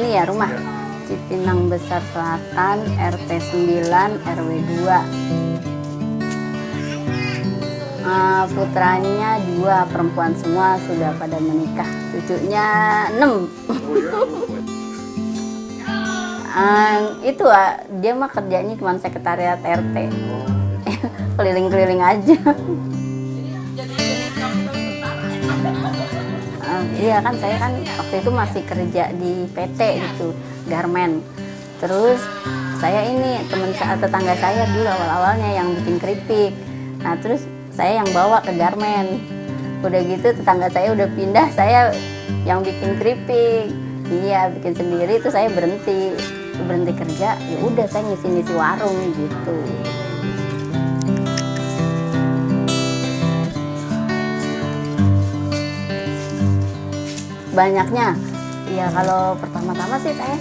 ini ya rumah Cipinang Besar Selatan, RT 9, RW 2. Putranya 2, perempuan semua, sudah pada menikah. Cucunya 6. Itu dia mah kerjanya cuma sekretariat RT. Keliling-keliling aja. Iya kan, saya kan waktu itu masih kerja di PT gitu, garmen. Terus saya ini tetangga saya dulu awal-awalnya yang bikin keripik. Nah terus saya yang bawa ke garmen. Udah gitu tetangga saya udah pindah, saya yang bikin keripik. Iya bikin sendiri, itu saya berhenti kerja. Ya udah saya ngisi warung gitu. Banyaknya, ya kalau pertama-tama sih saya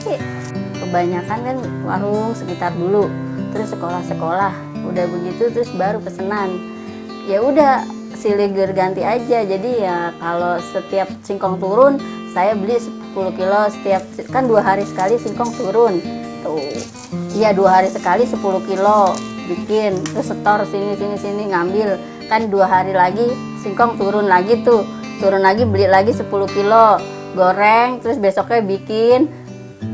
kebanyakan kan warung sekitar dulu, terus sekolah-sekolah, udah begitu terus baru pesenan. Ya udah silih ganti aja, jadi ya kalau setiap singkong turun saya beli 10 kilo setiap, kan 2 hari sekali singkong turun tuh. Iya 2 hari sekali 10 kilo bikin, terus setor sini ngambil, kan 2 hari lagi singkong turun lagi tuh. Turun lagi beli lagi 10 kilo, goreng, terus besoknya bikin,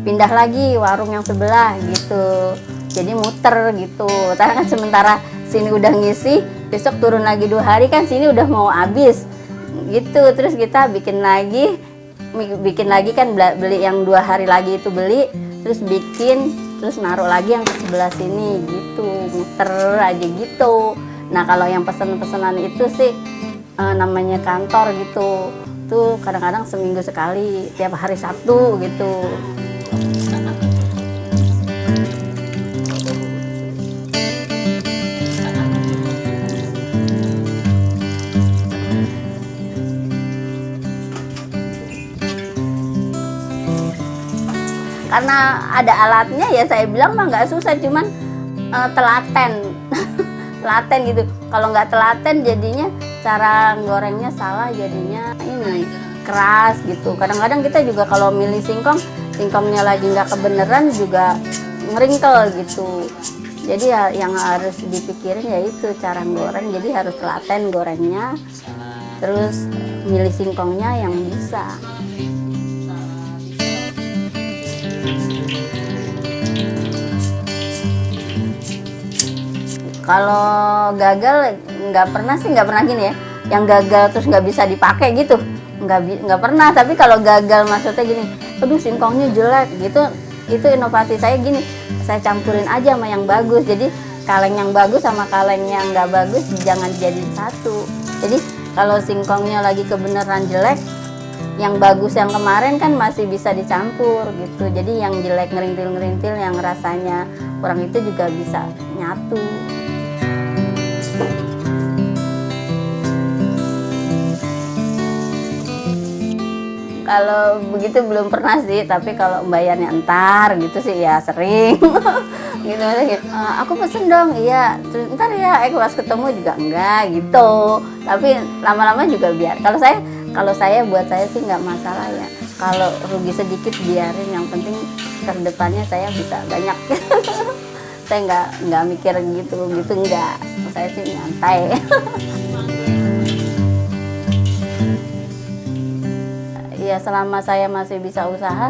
pindah lagi warung yang sebelah gitu. Jadi muter gitu. Karena kan sementara sini udah ngisi, besok turun lagi 2 hari kan sini udah mau habis gitu. Terus kita bikin lagi kan, beli yang 2 hari lagi itu beli, terus bikin, terus naruh lagi yang ke sebelah sini gitu, muter aja gitu. Nah kalau yang pesanan itu sih namanya kantor gitu, tuh kadang-kadang seminggu sekali, tiap hari Sabtu gitu. Karena ada alatnya ya saya bilang mah nggak susah, cuman telaten. Telaten gitu. Kalau nggak telaten jadinya cara gorengnya salah, jadinya ini keras gitu. Kadang-kadang kita juga kalau milih singkongnya lagi nggak kebeneran juga ngeringkel gitu. Jadi ya yang harus dipikirin ya itu cara goreng, jadi harus telaten gorengnya, terus milih singkongnya yang bisa. Kalau gagal nggak pernah gini ya, yang gagal terus nggak bisa dipakai gitu, nggak pernah. Tapi kalau gagal maksudnya gini, aduh singkongnya jelek gitu, itu inovasi saya gini, saya campurin aja sama yang bagus. Jadi kaleng yang bagus sama kaleng yang nggak bagus jangan dijadiin satu. Jadi kalau singkongnya lagi kebenaran jelek, yang bagus yang kemarin kan masih bisa dicampur gitu. Jadi yang jelek ngerintil yang rasanya kurang itu juga bisa nyatu. Kalau begitu belum pernah sih, tapi kalau bayarnya entar gitu sih ya sering. Gitu. Aku pesen dong, iya. Terus entar ya, pas ketemu juga enggak gitu. Tapi lama-lama juga biar. Kalau saya buat saya sih nggak masalah ya. Kalau rugi sedikit biarin, yang penting kedepannya saya bisa banyak. Saya nggak mikir gitu enggak. Saya sih nyantai. Ya selama saya masih bisa usaha,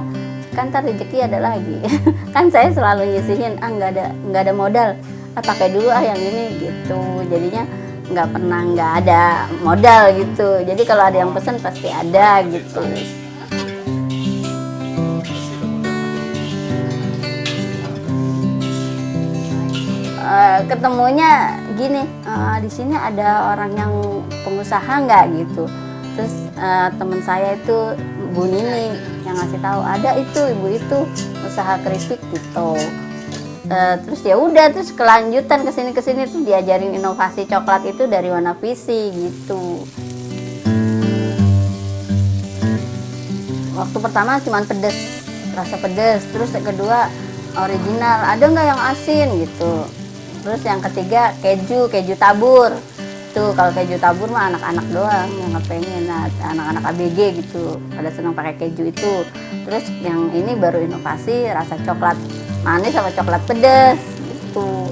kan ntar rezeki ada lagi. Kan saya selalu nyisihin, nggak ada modal, pakai dulu yang ini gitu. Jadinya nggak pernah nggak ada modal gitu. Jadi kalau ada yang pesen pasti ada gitu. Ketemunya gini, di sini ada orang yang pengusaha nggak gitu. Terus teman saya itu Bu Nini yang ngasih tahu ada itu ibu itu usaha keripik gitu. Terus ya udah, terus kelanjutan kesini tuh diajarin inovasi coklat itu dari Warna Visi gitu. Waktu pertama cuma pedes, rasa pedes. Terus yang kedua original, ada nggak yang asin gitu. Terus yang ketiga keju tabur. gitu. Kalau keju tabur mah anak-anak doang yang kepengen, nah, anak-anak ABG gitu pada senang pakai keju itu. Terus yang ini baru inovasi rasa coklat manis sama coklat pedas gitu.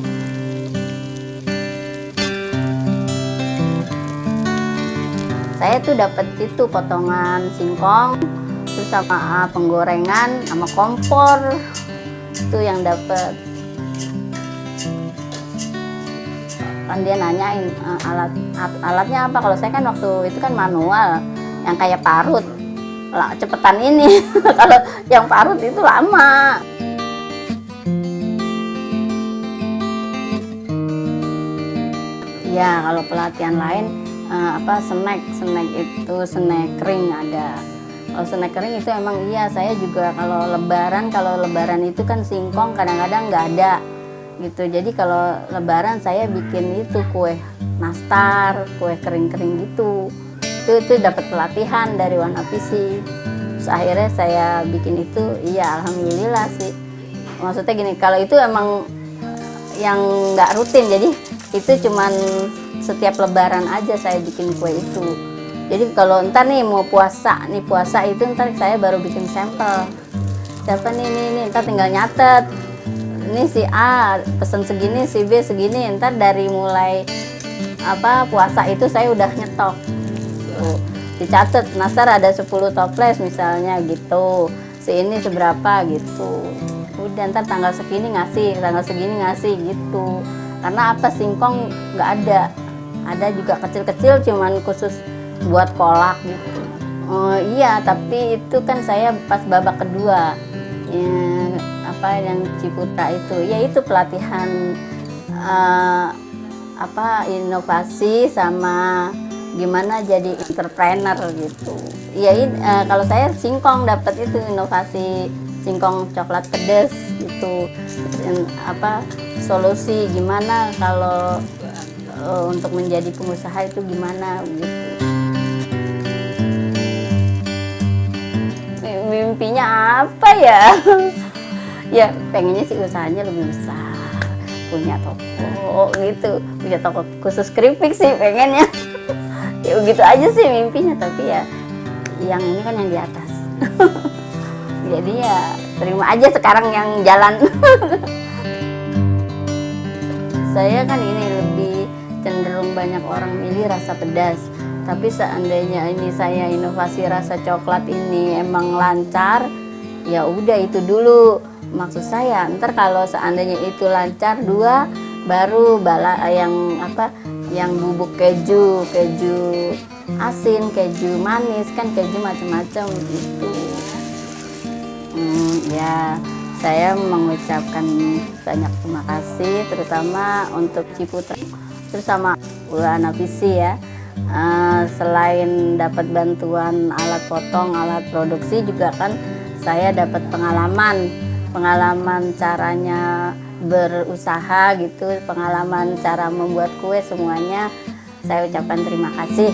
Saya tuh dapat itu potongan singkong, terus sama penggorengan, sama kompor, itu yang dapat. Kan dia nanyain alatnya apa. Kalau saya kan waktu itu kan manual, yang kayak parut, lah cepetan ini. Kalau yang parut itu lama. Ya kalau pelatihan lain snack itu snack kering ada. Kalau snack kering itu emang iya, saya juga kalau lebaran itu kan singkong kadang-kadang nggak ada gitu. Jadi kalau lebaran saya bikin itu kue nastar, kue kering-kering gitu. Itu dapat pelatihan dari Warna Visi. Terus akhirnya saya bikin itu, iya alhamdulillah sih. Maksudnya gini, kalau itu emang yang nggak rutin, jadi itu cuman setiap lebaran aja saya bikin kue itu. Jadi kalau ntar nih mau puasa itu ntar saya baru bikin sampel. Siapa nih ntar tinggal nyatet. Ini si A pesen segini, si B segini. Ntar dari mulai puasa itu saya udah nyetok. Tuh, dicatat, nastar ada 10 toples misalnya gitu. Si ini seberapa gitu. Udah ntar tanggal segini ngasih gitu. Karena singkong nggak ada. Ada juga kecil-kecil cuman khusus buat kolak gitu. Oh iya, tapi itu kan saya pas babak kedua yang Ciputra itu, ya itu pelatihan inovasi sama gimana jadi entrepreneur gitu. Ya kalau saya singkong dapat itu inovasi singkong coklat pedas gitu. Solusi gimana kalau untuk menjadi pengusaha itu gimana gitu. Mimpinya apa ya? Ya pengennya sih usahanya lebih besar, punya toko gitu, punya toko khusus keripik sih pengennya. Ya begitu aja sih mimpinya, tapi ya yang ini kan yang di atas. Jadi ya terima aja sekarang yang jalan. Saya kan ini lebih cenderung banyak orang milih rasa pedas. Tapi seandainya ini saya inovasi rasa coklat ini emang lancar, ya udah itu dulu. Maksud saya, ntar kalau seandainya itu lancar 2, baru yang bubuk keju asin, keju manis, kan keju macam-macam gitu. Ya, saya mengucapkan banyak terima kasih, terutama untuk Ciputra, terus sama Warna Visi ya. Selain dapat bantuan alat potong, alat produksi, juga kan saya dapat pengalaman caranya berusaha gitu, pengalaman cara membuat kue, semuanya saya ucapkan terima kasih.